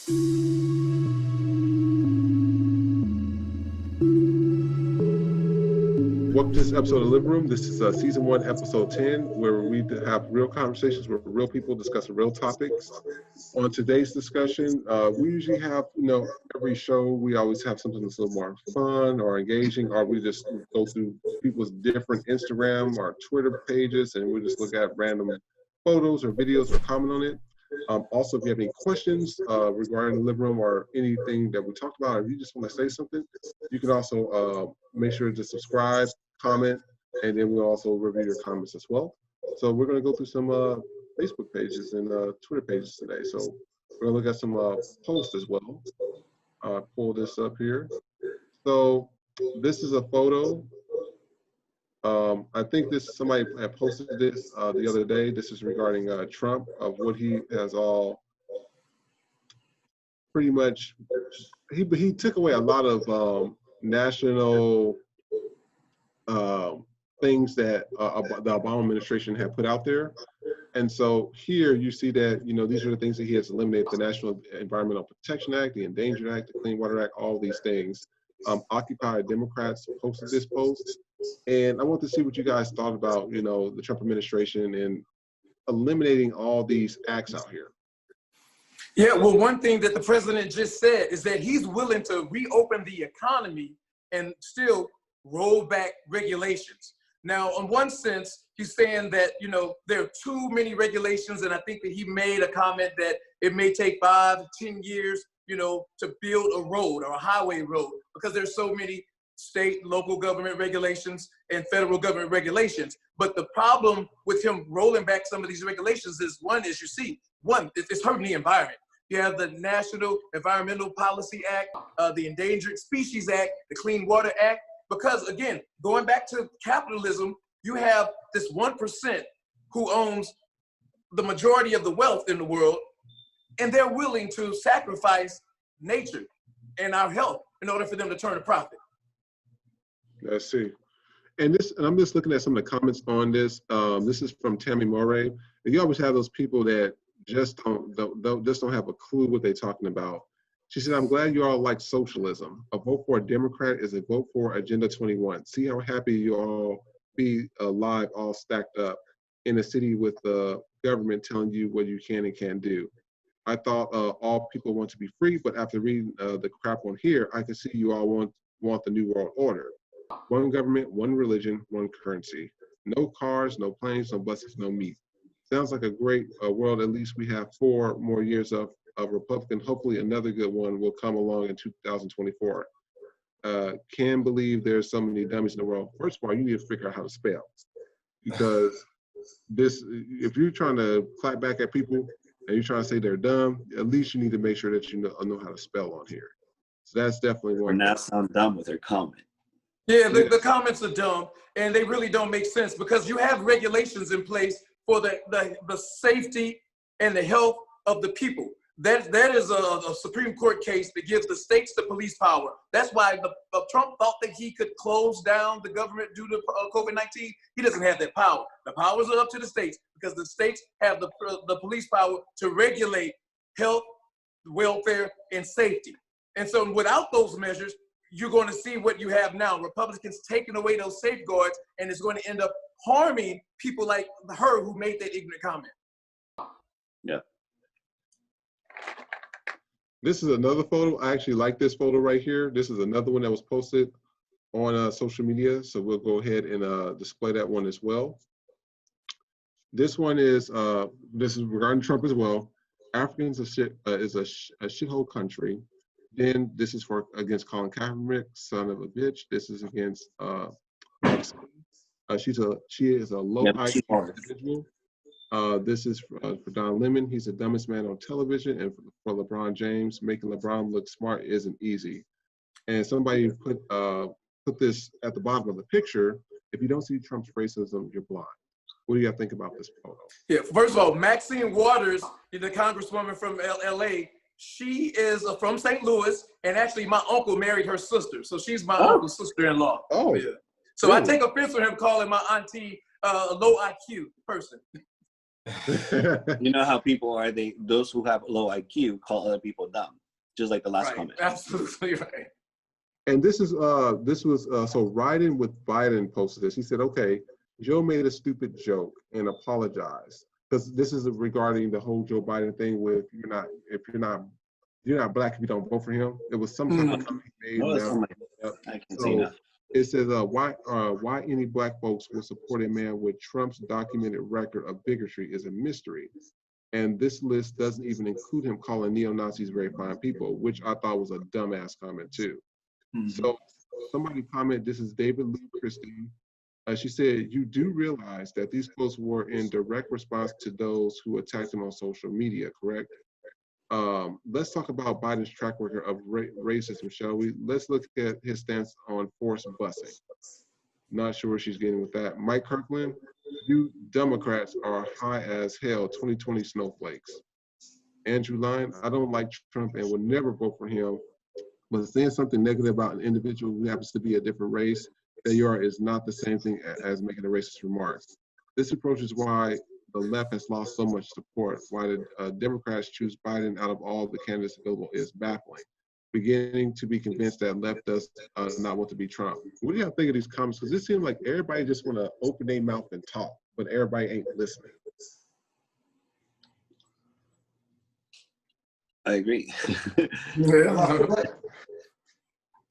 Welcome to this episode of Living Room. This is season 1, episode 10, where we have real conversations with real people discussing real topics. On today's discussion, we usually have, every show, we always have something that's a little more fun or engaging, or we just go through people's different Instagram or Twitter pages, and we just look at random photos or videos or comment on it. Also, if you have any questions regarding the living room or anything that we talked about, or if you just want to say something, you can also make sure to subscribe, comment, and then we'll also review your comments as well. So we're going to go through some Facebook pages and Twitter pages today. So we're going to look at some posts as well. Pull this up here. So this is a photo. I think somebody had posted this the other day. This is regarding Trump, of what he has all pretty much, he took away a lot of national things that the Obama administration had put out there. And so here you see that, these are the things that he has eliminated: the National Environmental Protection Act, the Endangered Act, the Clean Water Act, all these things. Occupy Democrats posted this post. And I want to see what you guys thought about, the Trump administration and eliminating all these acts out here. Yeah, well, one thing that the president just said is that he's willing to reopen the economy and still roll back regulations. Now, in one sense, he's saying that, there are too many regulations, and I think that he made a comment that it may take 5 to 10 years, to build a road or a highway road, because there's so many state, local government regulations and federal government regulations. But the problem with him rolling back some of these regulations is, it's hurting the environment. You have the National Environmental Policy Act, the Endangered Species Act, the Clean Water Act, because again, going back to capitalism, you have this 1% who owns the majority of the wealth in the world, and they're willing to sacrifice nature and our health in order for them to turn a profit. Let's see. And I'm just looking at some of the comments on this. This is from Tammy Moray. And you always have those people that just don't have a clue what they're talking about. She said, "I'm glad you all like socialism. A vote for a Democrat is a vote for Agenda 21. See how happy you all be alive, all stacked up in a city with the government telling you what you can and can't do. I thought all people want to be free, but after reading the crap on here, I can see you all want the new world order. One government, one religion, one currency. No cars, no planes, no buses, no meat. Sounds like a great world. At least we have 4 more years of Republican. Hopefully another good one will come along in 2024. Can't believe there's so many dummies in the world. First of all, you need to figure out how to spell. Because if you're trying to clap back at people and you're trying to say they're dumb, at least you need to make sure that you know how to spell on here. So that's definitely one. Or not sound dumb with their comment. Yeah, the comments are dumb, and they really don't make sense, because you have regulations in place for the safety and the health of the people. That is a Supreme Court case that gives the states the police power. That's why Trump thought that he could close down the government due to COVID-19. He doesn't have that power. The powers are up to the states, because the states have the police power to regulate health, welfare, and safety. And so without those measures, you're going to see what you have now: Republicans taking away those safeguards, and it's going to end up harming people like her who made that ignorant comment. Yeah. This is another photo. I actually like this photo right here. This is another one that was posted on social media, so we'll go ahead and display that one as well. This one is regarding Trump as well. Africans is a shithole country. Then this is against Colin Kaepernick, son of a bitch. This is against she is a low IQ individual. This is for Don Lemon. He's the dumbest man on television. And for LeBron James, making LeBron look smart isn't easy. And somebody put this at the bottom of the picture: if you don't see Trump's racism, you're blind. What do you guys think about this photo? Yeah, first of all, Maxine Waters, the congresswoman from LA, she is from St. Louis, and actually my uncle married her sister. So she's my uncle's sister-in-law. Oh. Yeah. So really? I take offense with him calling my auntie a low IQ person. You know how people are, those who have low IQ call other people dumb, just like the last Right, comment. absolutely right. And this was so Ryden with Biden posted this. He said, okay, Joe made a stupid joke and apologized. Because this is regarding the whole Joe Biden thing with you're not black if you don't vote for him. It was some type of comment he made. No, that's Now, on my, yep. I can't say So enough. it says why any black folks will support a man with Trump's documented record of bigotry is a mystery. And this list doesn't even include him calling neo-Nazis very fine people, which I thought was a dumbass comment too. So somebody comment, this is David Lee Christie. She said, you do realize that these posts were in direct response to those who attacked him on social media, correct? Let's talk about Biden's track record of racism, shall we? Let's look at his stance on forced busing. Not sure where she's getting with that. Mike Kirkland, you Democrats are high as hell, 2020 snowflakes. Andrew Lyne, I don't like Trump and would never vote for him, but saying something negative about an individual who happens to be a different race that you are is not the same thing as making a racist remark. This approach is why the left has lost so much support. Why the Democrats choose Biden out of all the candidates available is baffling. Beginning to be convinced that left does not want to be Trump. What do y'all think of these comments? Because it seems like everybody just want to open their mouth and talk, but everybody ain't listening. I agree. Yeah.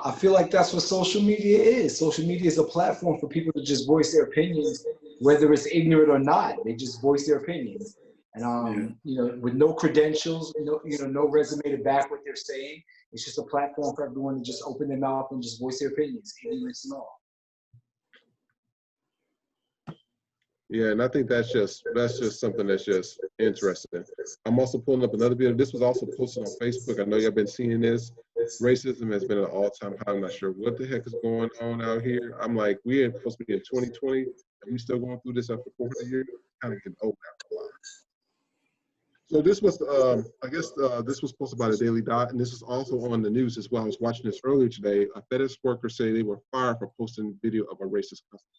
I feel like that's what social media is. Social media is a platform for people to just voice their opinions, whether it's ignorant or not. They just voice their opinions, and you know, with no credentials, no resume to back what they're saying. It's just a platform for everyone to just open their mouth and just voice their opinions, ignorance and all. Yeah, and I think that's just something that's just interesting. I'm also pulling up another video. This was also posted on Facebook. I know y'all been seeing this. Racism has been at an all-time high. I'm not sure what the heck is going on out here. I'm like, we're supposed to be in 2020, and we still going through this after 400 years. Kind of getting old after a while. So this was, I guess, this was posted by the Daily Dot, and this is also on the news as well. I was watching this earlier today. A FedEx worker said they were fired for posting video of a racist customer.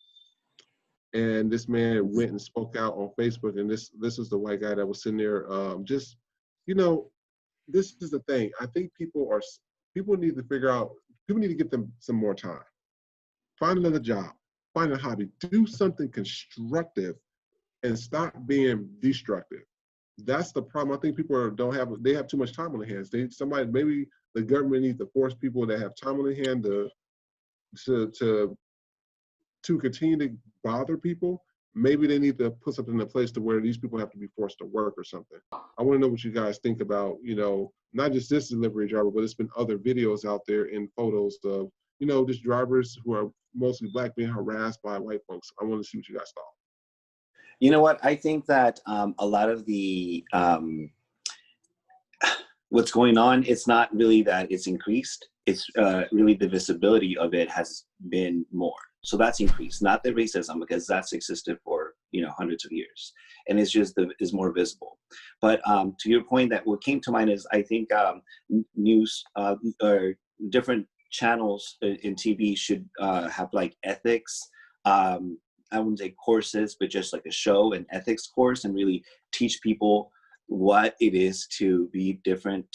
And this man went and spoke out on Facebook, and this is the white guy that was sitting there. Just, you know, this is the thing. I think people need to figure out. People need to give them some more time. Find another job. Find a hobby. Do something constructive, and stop being destructive. That's the problem. I think people they have too much time on their hands. Maybe the government needs to force people that have time on their hand to continue to bother people. Maybe they need to put something in place to where these people have to be forced to work or something. I want to know what you guys think about, not just this delivery driver, but it's been other videos out there and photos of, just drivers who are mostly black being harassed by white folks. I want to see what you guys thought. You know what? I think that a lot of the what's going on, it's not really that it's increased. It's really the visibility of it has been more. So that's increased, not the racism, because that's existed for hundreds of years, and it's just is more visible. But to your point, that what came to mind is I think news or different channels in TV should have like ethics. I wouldn't say courses, but just like a show, an ethics course, and really teach people what it is to be different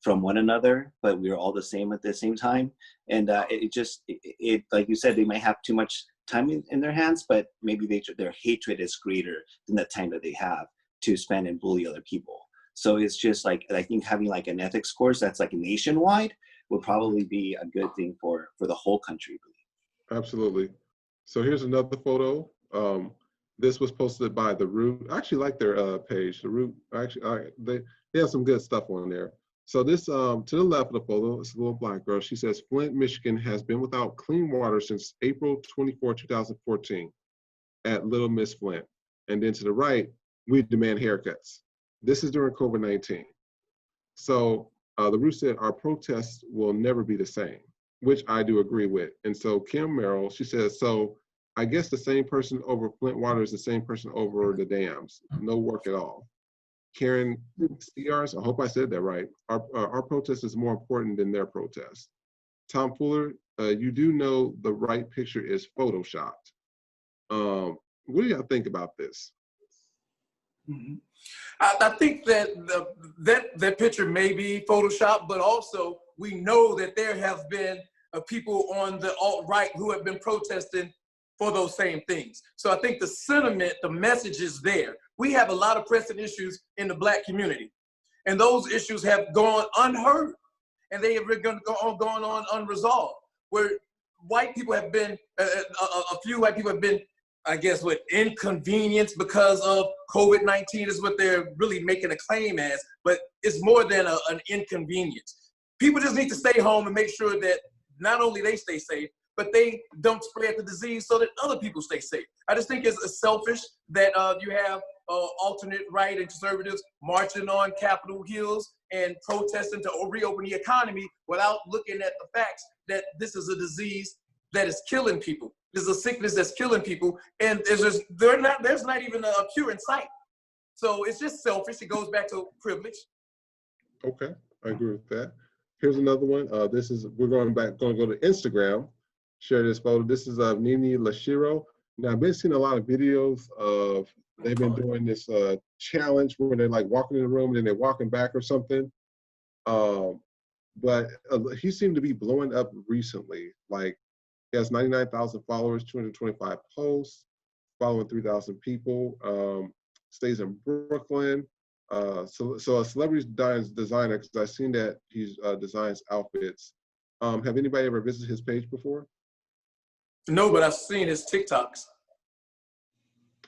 from one another, but we're all the same at the same time. And it like you said, they might have too much time in their hands, but maybe their hatred is greater than the time that they have to spend and bully other people. So it's just like, I think having like an ethics course that's like nationwide would probably be a good thing for the whole country. Absolutely. So here's another photo. This was posted by The Root. I actually like their page. The Root, actually, they have some good stuff on there. So this, to the left of the photo, it's a little black girl. She says, Flint, Michigan has been without clean water since April 24, 2014 at Little Miss Flint. And then to the right, we demand haircuts. This is during COVID-19. So The Root said, our protests will never be the same, which I do agree with. And so Kim Merrill, she says, so I guess the same person over Flint water is the same person over the dams. No work at all. Karen Sears, I hope I said that right. Our protest is more important than their protest. Tom Fuller, you do know the right picture is photoshopped. What do y'all think about this? Mhm. I think that that picture may be Photoshop, but also we know that there have been people on the alt-right who have been protesting for those same things. So I think the sentiment, the message is there. We have a lot of pressing issues in the Black community, and those issues have gone unheard, and they have been going on unresolved, where white people have been, a few white people have been, I guess, what, inconvenienced because of COVID-19 is what they're really making a claim as, but it's more than an inconvenience. People just need to stay home and make sure that not only they stay safe, but they don't spread the disease so that other people stay safe. I just think it's selfish that you have alternate right and conservatives marching on Capitol Hills and protesting to reopen the economy without looking at the facts that this is a disease that is killing people. This is a sickness that's killing people, and there's not even a cure in sight. So it's just selfish. It goes back to privilege. Okay, I agree with that. Here's another one. We're going to go to Instagram. Share this photo. This is of Nini Lashiro. Now I've been seeing a lot of videos of, they've been doing this challenge where they're like walking in the room and then they're walking back or something. But he seemed to be blowing up recently. Like, he has 99,000 followers, 225 posts, following 3,000 people. Stays in Brooklyn. So a celebrity designer, because I've seen that he designs outfits. Have anybody ever visited his page before? No, but I've seen his TikToks.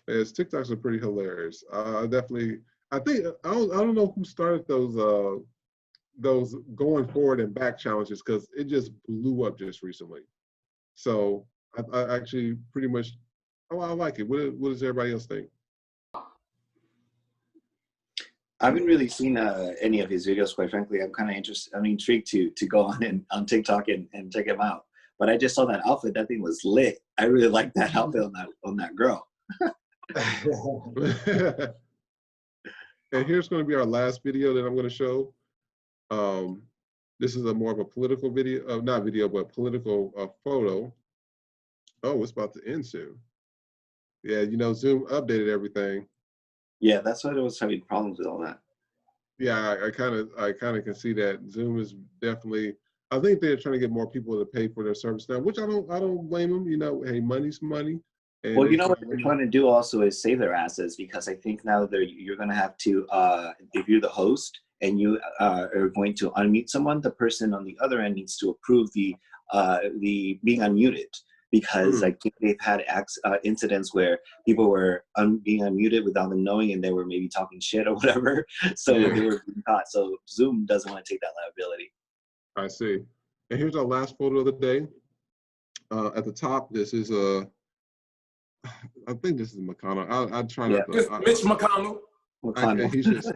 His TikToks are pretty hilarious. I think I don't know who started those going forward and back challenges, because it just blew up just recently. So I actually pretty much, I like it. What does everybody else think? I haven't really seen any of his videos, quite frankly. I'm kind of interested. I'm intrigued to go on TikTok and check him out. But I just saw that outfit. That thing was lit. I really like that outfit on that girl. And here's going to be our last video that I'm going to show. This is more of a political video, not video, but political photo. Oh, it's about to end soon. Yeah, Zoom updated everything. Yeah, that's what I was having problems with all that. Yeah, I kind of can see that Zoom is definitely. I think they're trying to get more people to pay for their service now, which I don't blame them. Hey, money's money. And Well, what they're trying to do also is save their assets, because I think now you're going to have to, if you're the host and you are going to unmute someone, the person on the other end needs to approve the being unmuted. Because I think they've had incidents where people were being unmuted without them knowing, and they were maybe talking shit or whatever. So they were being caught. So Zoom doesn't want to take that liability. I see. And here's our last photo of the day. At the top, this is I think this is McConnell. I try not to. Mitch McConnell. He's just.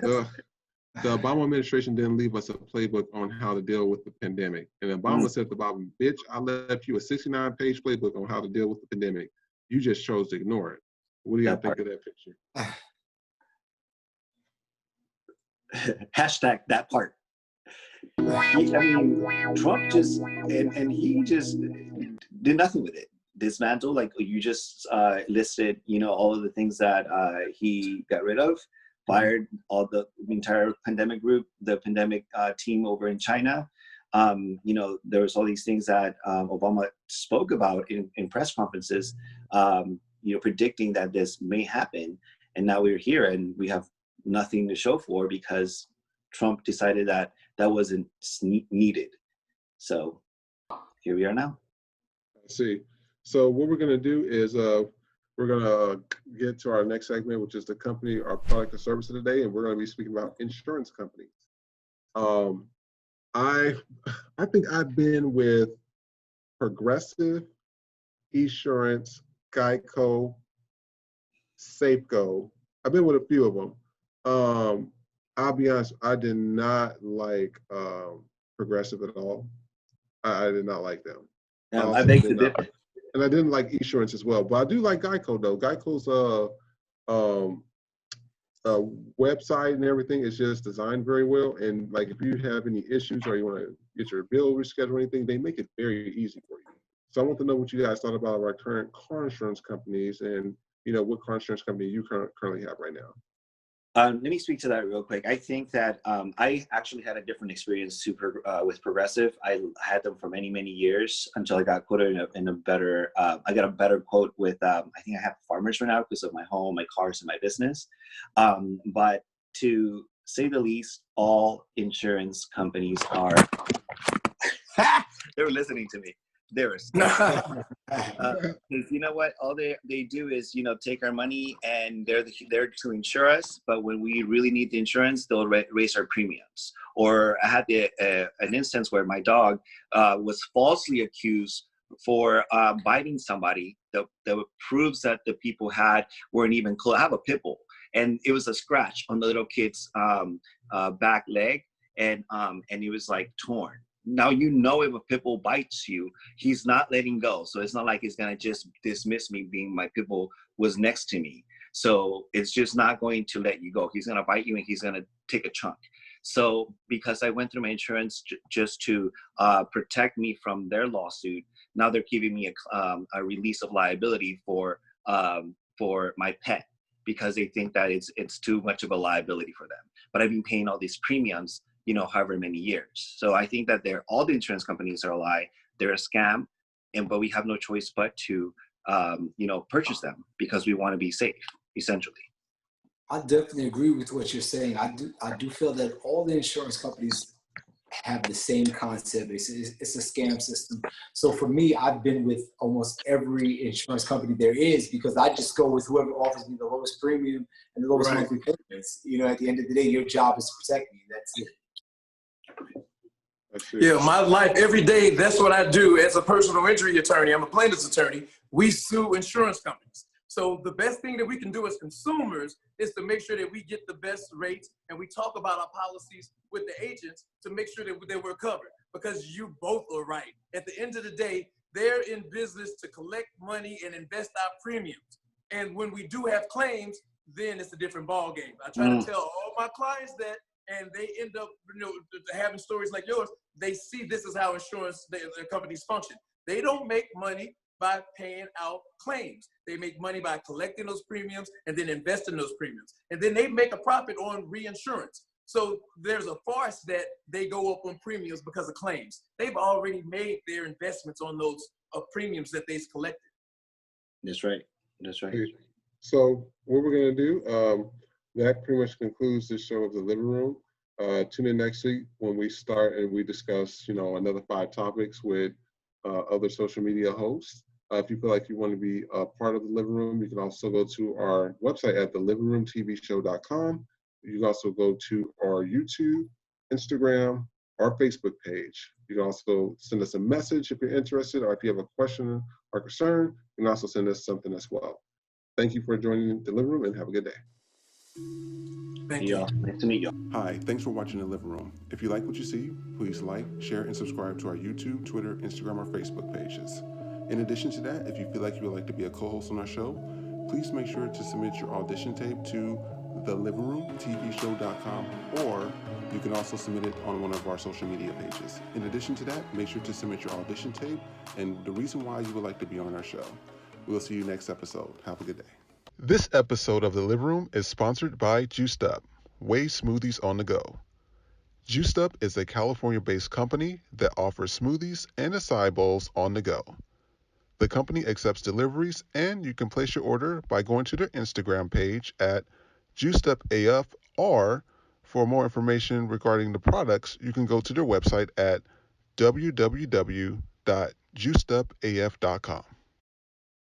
The Obama administration didn't leave us a playbook on how to deal with the pandemic. And Obama said to Obama, bitch, I left you a 69-page playbook on how to deal with the pandemic. You just chose to ignore it. What do y'all think of that picture? Hashtag that part. Trump just, and he just did nothing with it. Dismantled, like you just listed, all of the things that he got rid of. Fired all the entire pandemic group, the pandemic team over in China. There was all these things that Obama spoke about in press conferences, predicting that this may happen. And now we're here and we have nothing to show for, because Trump decided that wasn't needed. So here we are now. I see. So what we're going to do is we're going to get to our next segment, which is the company, our product or service of the day, and we're going to be speaking about insurance companies. I think I've been with Progressive, Esurance, Geico, Safeco. I've been with a few of them. I'll be honest, I did not like Progressive at all. I did not like them. I beg to differ. And I didn't like Esurance as well, but I do like Geico though. Geico's website and everything is just designed very well. And like if you have any issues or you want to get your bill rescheduled or anything, they make it very easy for you. So I want to know what you guys thought about our current car insurance companies, and what car insurance company you currently have right now. Let me speak to that real quick. I think that I actually had a different experience with Progressive. I had them for many, many years until I got quoted in a better. I got a better quote with. I think I have Farmers right now because of my home, my cars, and my business. But to say the least, all insurance companies are. They were listening to me. They were scared. You know what? All they do is, take our money, and they're to insure us. But when we really need the insurance, they'll raise our premiums. Or I had an instance where my dog was falsely accused for biting somebody. That proves that the people weren't even close. I have a pit bull, and it was a scratch on the little kid's back leg, and it was like torn. Now, if a pit bull bites you, he's not letting go. So it's not like he's going to just dismiss me being my pit bull was next to me. So it's just not going to let you go. He's going to bite you and he's going to take a chunk. So because I went through my insurance just to protect me from their lawsuit, now they're giving me a release of liability for my pet because they think that it's too much of a liability for them. But I've been paying all these premiums however many years. So I think that all the insurance companies are a lie. They're a scam, but we have no choice but to, purchase them because we want to be safe, essentially. I definitely agree with what you're saying. I do feel that all the insurance companies have the same concept. It's a scam system. So for me, I've been with almost every insurance company there is because I just go with whoever offers me the lowest premium and the lowest monthly payments. At the end of the day, your job is to protect me. That's it. Yeah, my life every day, that's what I do as a personal injury attorney. I'm a plaintiff's attorney. We sue insurance companies. So the best thing that we can do as consumers is to make sure that we get the best rates and we talk about our policies with the agents to make sure that we're covered because you both are right. At the end of the day, they're in business to collect money and invest our premiums. And when we do have claims, then it's a different ball game. I try to tell all my clients that, and they end up, having stories like yours. They see this is how insurance companies function. They don't make money by paying out claims. They make money by collecting those premiums and then investing those premiums. And then they make a profit on reinsurance. So there's a farce that they go up on premiums because of claims. They've already made their investments on those premiums that they've collected. That's right. That's right. So what we're going to do, that pretty much concludes this show of The Living Room. Tune in next week when we start and we discuss, another 5 topics with other social media hosts. If you feel like you want to be a part of The Living Room, you can also go to our website at thelivingroomtvshow.com. You can also go to our YouTube, Instagram, our Facebook page. You can also send us a message if you're interested, or if you have a question or concern, you can also send us something as well. Thank you for joining The Living Room and have a good day. Thank you. Nice to meet you. Hi, thanks for watching The Living Room. If you like what you see, please like, share, and subscribe to our YouTube, Twitter, Instagram, or Facebook pages. In addition to that, if you feel like you would like to be a co-host on our show, please make sure to submit your audition tape to thelivingroomtvshow.com, or you can also submit it on one of our social media pages. In addition to that, make sure to submit your audition tape and the reason why you would like to be on our show. We'll see you next episode. Have a good day. This episode of The Living Room is sponsored by Juiced Up, Whey Smoothies on the Go. Juiced Up is a California-based company that offers smoothies and acai bowls on the go. The company accepts deliveries, and you can place your order by going to their Instagram page at JuicedUpAF, or for more information regarding the products, you can go to their website at www.juicedupaf.com.